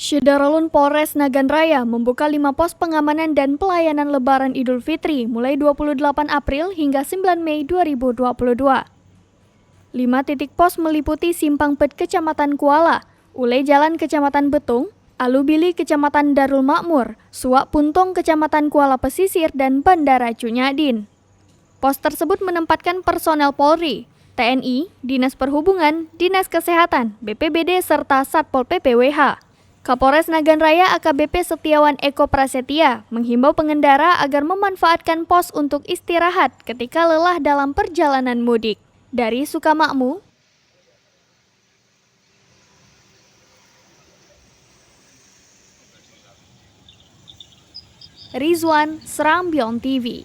Syederalun Polres Nagan Raya membuka 5 pos pengamanan dan pelayanan Lebaran Idul Fitri mulai 28 April hingga 9 Mei 2022. 5 titik pos meliputi Simpang Pet Kecamatan Kuala, Ule Jalan Kecamatan Betung, Alubili Kecamatan Darul Makmur, Suak Puntung Kecamatan Kuala Pesisir, dan Bandara Cunyadin. Pos tersebut menempatkan personel Polri, TNI, Dinas Perhubungan, Dinas Kesehatan, BPBD, serta Satpol PP WH. Kapolres Nagan Raya AKBP Setiawan Eko Prasetya menghimbau pengendara agar memanfaatkan pos untuk istirahat ketika lelah dalam perjalanan mudik. Dari Sukamakmur, Rizwan, Serambion TV.